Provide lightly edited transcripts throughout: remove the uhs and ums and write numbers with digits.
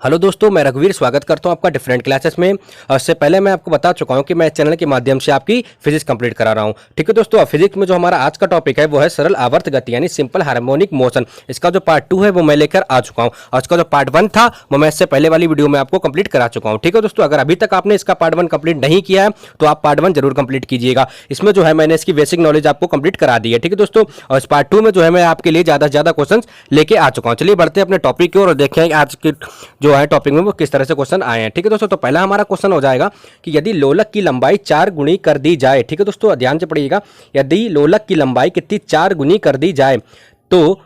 Hello दोस्तों, मैं रघुवीर स्वागत करता हूं आपका डिफरेंट क्लासेस में। इससे पहले मैं आपको बता चुका हूं कि मैं इस चैनल के माध्यम से आपकी फिजिक्स कंप्लीट करा रहा हूं। ठीक है दोस्तों, फिजिक्स में जो हमारा आज का टॉपिक है वो है सरल आवर्त गति यानी सिंपल हार्मोनिक मोशन। इसका जो पार्ट 2 है वो मैं लेकर आ चुका हूं और इसका जो पार्ट 1 था वो मैं इससे पहले वाली वीडियो में आपको कंप्लीट करा चुका हूँ। ठीक है दोस्तों, अगर अभी तक आपने इसका पार्ट 1 कंप्लीट नहीं किया है तो आप पार्ट 1 जरूर कंप्लीट कीजिएगा। इसमें जो है मैंने इसकी बेसिक नॉलेज आपको कंप्लीट करा दी है। ठीक है दोस्तों, और इस पार्ट 2 में जो है मैं आपके लिए ज्यादा से ज्यादा क्वेश्चन लेके आ चुका हूँ। चलिए बढ़ते हैं अपने टॉपिक की ओर और देखें आज के जो है टॉपिक में वो किस तरह से क्वेश्चन आए हैं। ठीक है दोस्तों, तो पहला हमारा क्वेश्चन हो जाएगा कि यदि लोलक की लंबाई 4 गुनी कर दी जाए। ठीक है दोस्तों, ध्यान से पढ़िएगा। यदि लोलक की लंबाई कितनी 4 गुनी कर दी जाए तो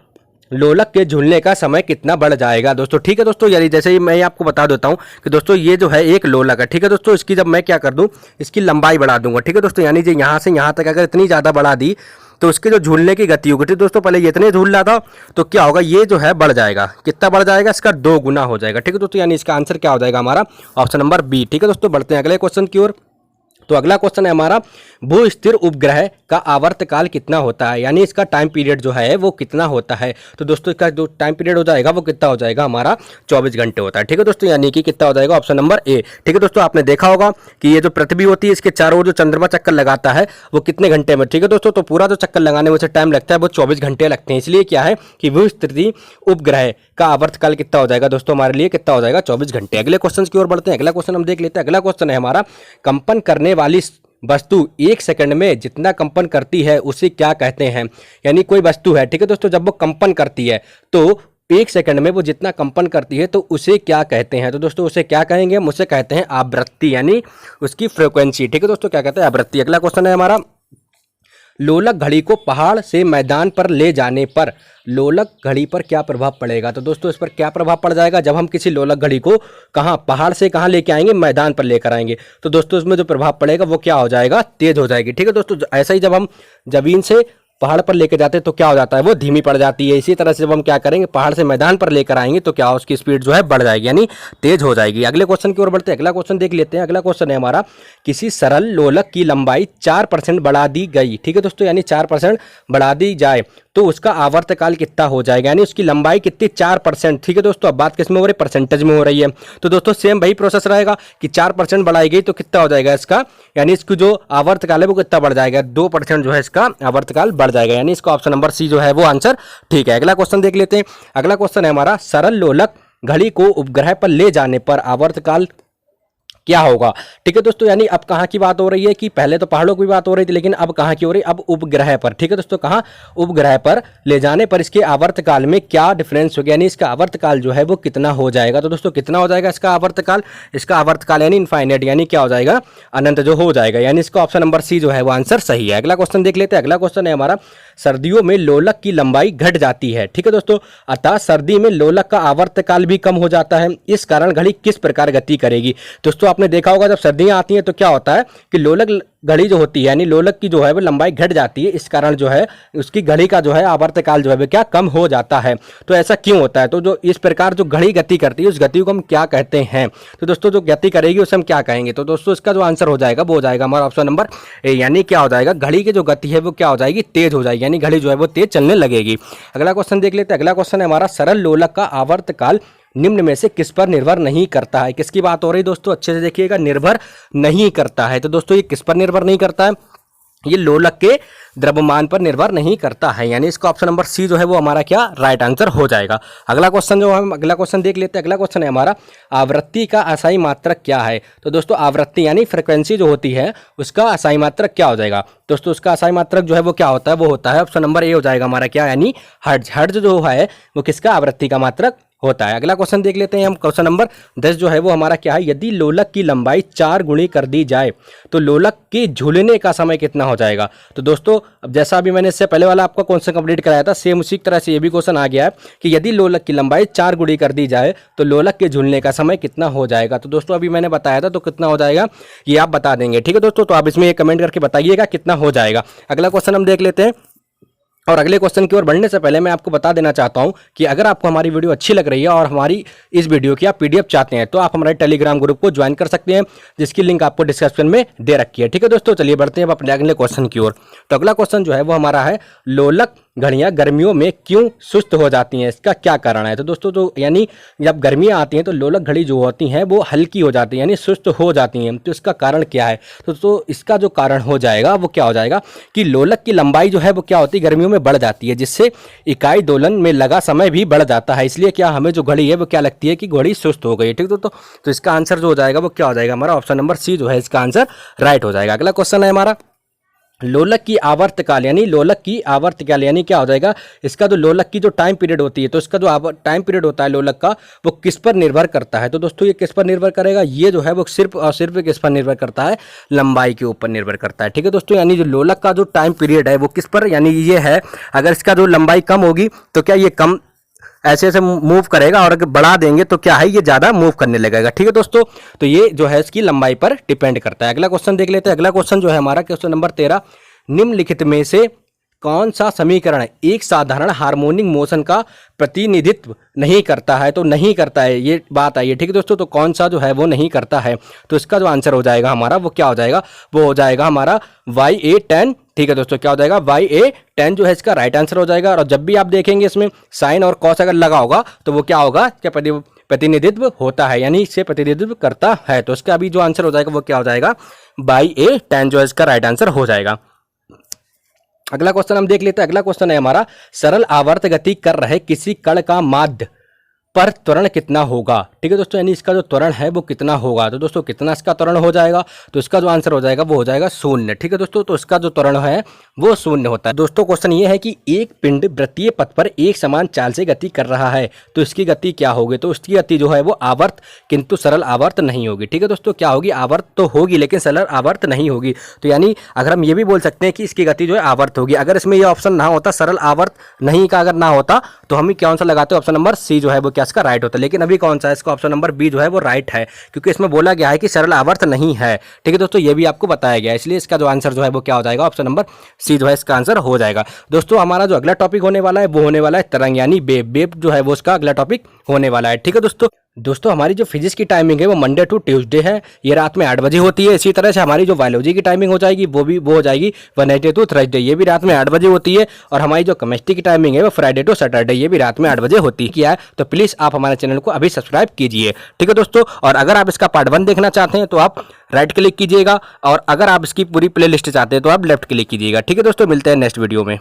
लोलक के झूलने का समय कितना बढ़ जाएगा दोस्तों। ठीक है दोस्तों, यदि जैसे ही मैं आपको बता देता हूं कि दोस्तों ये जो है एक लोलक है। ठीक है दोस्तों, इसकी जब मैं क्या कर दूं, इसकी लंबाई बढ़ा दूंगा। ठीक है दोस्तों, यानी जो यहां से यहां तक अगर इतनी ज्यादा बढ़ा दी तो उसके जो झूलने की गति होगी, ठीक दोस्तों, पहले ये इतने झूल रहा था तो क्या होगा, ये जो है बढ़ जाएगा। कितना बढ़ जाएगा, इसका 2 गुना हो जाएगा। ठीक है दोस्तों, यानी इसका आंसर क्या हो जाएगा हमारा ऑप्शन नंबर बी। ठीक है दोस्तों, बढ़ते हैं अगले क्वेश्चन की ओर। तो अगला क्वेश्चन है हमारा, भू स्थिर उपग्रह का आवर्तकाल कितना होता है, यानी इसका टाइम पीरियड जो है वो कितना होता है। तो दोस्तों इसका जो टाइम पीरियड हो जाएगा वो कितना हो जाएगा हमारा 24 घंटे होता है। ठीक है दोस्तों, यानी कि कितना हो जाएगा ऑप्शन नंबर ए। ठीक है दोस्तों, आपने देखा होगा कि ये जो पृथ्वी होती है इसके चारों ओर जो चंद्रमा चक्कर लगाता है वो कितने घंटे में। ठीक है दोस्तों, तो पूरा जो चक्कर लगाने में से टाइम लगता है वो 24 घंटे लगते हैं। इसलिए क्या है कि भू स्थिर उपग्रह का आवर्तकाल कितना हो जाएगा दोस्तों, हमारे लिए कितना हो जाएगा 24 घंटे। अगले क्वेश्चन की ओर बढ़ते हैं। अगला क्वेश्चन हम देख लेते हैं। अगला क्वेश्चन है हमारा, कंपन करने वाली वस्तु 1 सेकंड में जितना कंपन करती है उसे क्या कहते हैं। यानी कोई वस्तु है, ठीक है दोस्तों, जब वो कंपन करती है तो 1 सेकंड में वो जितना कंपन करती है तो उसे क्या कहते हैं। तो दोस्तों उसे क्या कहेंगे, हम उसे कहते हैं आवृत्ति, यानी उसकी फ्रीक्वेंसी। ठीक है दोस्तों, क्या कहते हैं, आवृत्ति। अगला क्वेश्चन है हमारा, लोलक घड़ी को पहाड़ से मैदान पर ले जाने पर लोलक घड़ी पर क्या प्रभाव पड़ेगा। तो दोस्तों इस पर क्या प्रभाव पड़ जाएगा, जब हम किसी लोलक घड़ी को कहाँ पहाड़ से कहाँ लेके आएंगे, मैदान पर लेकर आएंगे, तो दोस्तों इसमें जो प्रभाव पड़ेगा वो क्या हो जाएगा, तेज हो जाएगी। ठीक है दोस्तों, ऐसा ही जब हम जमीन से पहाड़ पर लेकर जाते हैं तो क्या हो जाता है, वो धीमी पड़ जाती है। इसी तरह से जब हम क्या करेंगे, पहाड़ से मैदान पर लेकर आएंगे तो क्या उसकी स्पीड जो है बढ़ जाएगी, यानी तेज हो जाएगी। अगले क्वेश्चन की ओर बढ़ते हैं। अगला क्वेश्चन देख लेते हैं। अगला क्वेश्चन है हमारा, किसी सरल लोलक की लंबाई 4% बढ़ा दी गई। ठीक है दोस्तों, यानी 4% बढ़ा दी जाए तो उसका आवर्तकाल कितना हो जाएगा, यानी उसकी लंबाई कितनी 4%। ठीक है दोस्तों, अब बात किस में हो रही है, परसेंटेज में हो रही है। तो दोस्तों सेम वही प्रोसेस रहेगा कि 4% बढ़ाई गई तो कितना हो जाएगा इसका, यानी इसकी जो आवर्तकाल है वो कितना बढ़ जाएगा, 2% जो है इसका आवर्तकाल बढ़ जाएगा, यानी इसका ऑप्शन नंबर सी जो है वो आंसर ठीक है। अगला क्वेश्चन देख लेते हैं। अगला क्वेश्चन है हमारा, सरल लोलक घड़ी को उपग्रह पर ले जाने पर आवर्तकाल क्या होगा। ठीक है दोस्तों, यानी अब कहाँ की बात हो रही है कि पहले तो पहाड़ों की बात हो रही थी, लेकिन अब कहाँ की हो रही है, अब उपग्रह पर। ठीक है दोस्तों, कहाँ, उपग्रह पर ले जाने पर इसके आवर्तकाल में क्या डिफरेंस हो गया, यानी इसका आवर्तकाल जो है वो कितना हो जाएगा। तो दोस्तों कितना हो जाएगा इसका आवर्तकाल, इसका आवर्तकाल यानी इनफाइनाइट, यानी क्या हो जाएगा, अनंत जो हो जाएगा, यानी इसका ऑप्शन नंबर सी जो है वो आंसर सही है। अगला क्वेश्चन देख लेते हैं। अगला क्वेश्चन है हमारा, सर्दियों में लोलक की लंबाई घट जाती है। ठीक है दोस्तों, अर्थात सर्दी में लोलक का आवर्तकाल भी कम हो जाता है, इस कारण घड़ी किस प्रकार गति करेगी। दोस्तों आपने देखा होगा जब सर्दियां आती हैं तो क्या होता है कि लोलक घड़ी जो होती है, यानी लोलक की जो है वो लंबाई घट जाती है, इस कारण जो है उसकी घड़ी का जो है आवर्तकाल जो है वो क्या कम हो जाता है। तो ऐसा क्यों होता है, तो जो इस प्रकार जो घड़ी गति करती है उस गति को हम क्या कहते हैं। तो दोस्तों जो गति करेगी उसे हम क्या कहेंगे। तो दोस्तों इसका जो आंसर हो जाएगा वो हो जाएगा हमारा ऑप्शन नंबर ए, यानी क्या हो जाएगा, घड़ी की जो गति है वो क्या हो जाएगी, तेज हो जाएगी, यानी घड़ी जो है वो तेज चलने लगेगी। अगला क्वेश्चन देख लेते हैं। अगला क्वेश्चन है हमारा, सरल लोलक का आवर्तकाल निम्न में से किस पर निर्भर नहीं करता है। किसकी बात हो रही है दोस्तों, अच्छे से देखिएगा, निर्भर नहीं करता है। तो दोस्तों ये किस पर निर्भर नहीं करता है, ये लोलक के द्रव्यमान पर निर्भर नहीं करता है, यानी इसका ऑप्शन नंबर सी जो है वो हमारा क्या राइट आंसर हो जाएगा। अगला क्वेश्चन जो हम अगला क्वेश्चन देख लेते हैं। अगला क्वेश्चन है हमारा, आवृत्ति का असाई मात्रक क्या है। तो दोस्तों आवृत्ति यानी फ्रिक्वेंसी जो होती है उसका असाई मात्रक क्या हो जाएगा। दोस्तों उसका असाई मात्रक जो है वो क्या होता है, वो होता है ऑप्शन नंबर ए हो जाएगा हमारा क्या, यानी हर्ट्ज। हर्ट्ज जो है वो किसका, आवृत्ति का मात्रक होता है। अगला क्वेश्चन देख लेते हैं हम। क्वेश्चन नंबर 10 जो है वो हमारा क्या है, यदि लोलक की लंबाई 4 गुनी कर दी जाए तो लोलक के झूलने का समय कितना हो जाएगा। तो दोस्तों अब जैसा अभी मैंने इससे पहले वाला आपका क्वेश्चन कंप्लीट कराया था, सेम उसी तरह से ये भी क्वेश्चन आ गया है कि यदि लोलक की लंबाई 4 गुनी कर दी जाए तो लोलक के झूलने का समय कितना हो जाएगा। तो दोस्तों अभी मैंने बताया था, तो कितना हो जाएगा ये आप बता देंगे। ठीक है दोस्तों, तो आप इसमें ये कमेंट करके बताइएगा कितना हो जाएगा। अगला क्वेश्चन हम देख लेते हैं। और अगले क्वेश्चन की ओर बढ़ने से पहले मैं आपको बता देना चाहता हूं कि अगर आपको हमारी वीडियो अच्छी लग रही है और हमारी इस वीडियो की आप पीडीएफ चाहते हैं तो आप हमारे टेलीग्राम ग्रुप को ज्वाइन कर सकते हैं, जिसकी लिंक आपको डिस्क्रिप्शन में दे रखी है। ठीक है दोस्तों, चलिए बढ़ते हैं अपने अगले क्वेश्चन की ओर। तो अगला क्वेश्चन जो है वो हमारा है, लोलक घड़ियां गर्मियों में क्यों सुस्त हो जाती हैं, इसका क्या कारण है। तो दोस्तों तो यानी जब गर्मियां आती हैं तो लोलक घड़ी जो होती हैं वो हल्की हो जाती है यानी सुस्त हो जाती हैं। तो इसका कारण क्या है, तो इसका जो कारण हो जाएगा वो क्या हो जाएगा कि लोलक की लंबाई जो है वो क्या होती है गर्मियों में बढ़ जाती है, जिससे इकाई दोलन में लगा समय भी बढ़ जाता है। इसलिए क्या हमें जो घड़ी है वो क्या लगती है कि घड़ी सुस्त हो गई। ठीक है, तो इसका आंसर जो हो जाएगा वो क्या हो जाएगा हमारा ऑप्शन नंबर सी जो है इसका आंसर राइट हो जाएगा। अगला क्वेश्चन है हमारा लोलक की आवर्तकाल यानी लोलक की आवर्तकाल यानी क्या हो जाएगा, इसका जो लोलक की जो टाइम पीरियड होती है तो इसका जो टाइम पीरियड होता है लोलक का वो किस पर निर्भर करता है। तो दोस्तों ये किस पर निर्भर करेगा, ये जो है वो सिर्फ और सिर्फ किस पर निर्भर करता है, लंबाई के ऊपर निर्भर करता है। ठीक है दोस्तों, यानी जो लोलक का जो टाइम पीरियड है वो किस पर, यानी ये है अगर इसका जो लंबाई कम होगी तो क्या ये कम ऐसे ऐसे मूव करेगा और अगर बढ़ा देंगे तो क्या है ये ज़्यादा मूव करने लगेगा। ठीक है दोस्तों, तो ये जो है इसकी लंबाई पर डिपेंड करता है। अगला क्वेश्चन देख लेते हैं। अगला क्वेश्चन जो है हमारा क्वेश्चन नंबर 13, निम्नलिखित में से कौन सा समीकरण एक साधारण हार्मोनिक मोशन का प्रतिनिधित्व नहीं करता है। तो नहीं करता है ये बात आई है। ठीक है दोस्तों, तो कौन सा जो है वो नहीं करता है, तो इसका जो आंसर हो जाएगा हमारा वो क्या हो जाएगा, वो हो जाएगा हमारा YA10। ठीक है दोस्तों, क्या हो जाएगा YA10 जो है इसका राइट आंसर हो जाएगा। और जब भी आप देखेंगे इसमें साइन और कॉस अगर लगा होगा तो वो क्या होगा, क्या प्रतिनिधित्व होता है यानी इससे प्रतिनिधित्व करता है। तो इसका अभी जो आंसर हो जाएगा वो क्या हो जाएगा YA10 जो है इसका राइट आंसर हो जाएगा। अगला क्वेश्चन हम देख लेते हैं। अगला क्वेश्चन है हमारा सरल आवर्त गति कर रहे किसी कण का माध्य पर त्वरण कितना होगा। ठीक है दोस्तों, यानी इसका जो त्वरण है वो कितना होगा। तो दोस्तों कितना इसका त्वरण हो जाएगा, तो इसका जो आंसर हो जाएगा वो हो जाएगा 0। ठीक है दोस्तों, तो इसका जो त्वरण है वो 0 होता है। दोस्तों क्वेश्चन ये है कि एक पिंड वृत्तीय पथ पर एक समान चाल से गति कर रहा है तो इसकी गति क्या होगी। तो इसकी गति जो है वो आवर्त किंतु सरल आवर्त नहीं होगी। ठीक है दोस्तों, क्या होगी, आवर्त तो होगी लेकिन सरल आवर्त नहीं होगी। तो यानी अगर हम ये भी बोल सकते हैं कि इसकी गति जो है आवर्त होगी। अगर इसमें ये ऑप्शन ना होता, सरल आवर्त नहीं का अगर ना होता, तो हम कौन सा लगाते हैं, ऑप्शन नंबर सी जो है वो क्या इसका राइट होता है। लेकिन अभी कौन सा है, इसका ऑप्शन नंबर बी जो है वो राइट है, क्योंकि इसमें बोला गया है कि सरल आवर्त नहीं है। ठीक है दोस्तों, ये भी आपको बताया गया है, इसलिए इसका जो आंसर जो है वो क्या हो जाएगा, ऑप्शन नंबर सी जो है इसका आंसर हो जाएगा। दोस्तों हमारा जो अगला टॉपिक होने वाला है वो होने वाला है तरंग यानी वेव। वेव जो है वो उसका अगला टॉपिक होने वाला है। ठीक है दोस्तों हमारी जो फिजिक्स की टाइमिंग है वो मंडे टू ट्यूसडे है, ये रात में 8 बजे होती है। इसी तरह से हमारी जो बायोलॉजी की टाइमिंग हो जाएगी वो हो जाएगी वेडनेसडे टू थर्सडे, ये भी रात में 8 बजे होती है। और हमारी जो केमिस्ट्री की टाइमिंग है वो फ्राइडे टू सैटरडे, ये भी रात में 8 बजे होती है। तो प्लीज़ आप हमारे चैनल को अभी सब्सक्राइब कीजिए। ठीक है दोस्तों, और अगर आप इसका पार्ट 1 देखना चाहते हैं तो आप राइट क्लिक कीजिएगा, और अगर आप इसकी पूरी प्ले लिस्ट चाहते हैं तो आप लेफ्ट क्लिक कीजिएगा। ठीक है दोस्तों, मिलते हैं नेक्स्ट वीडियो में।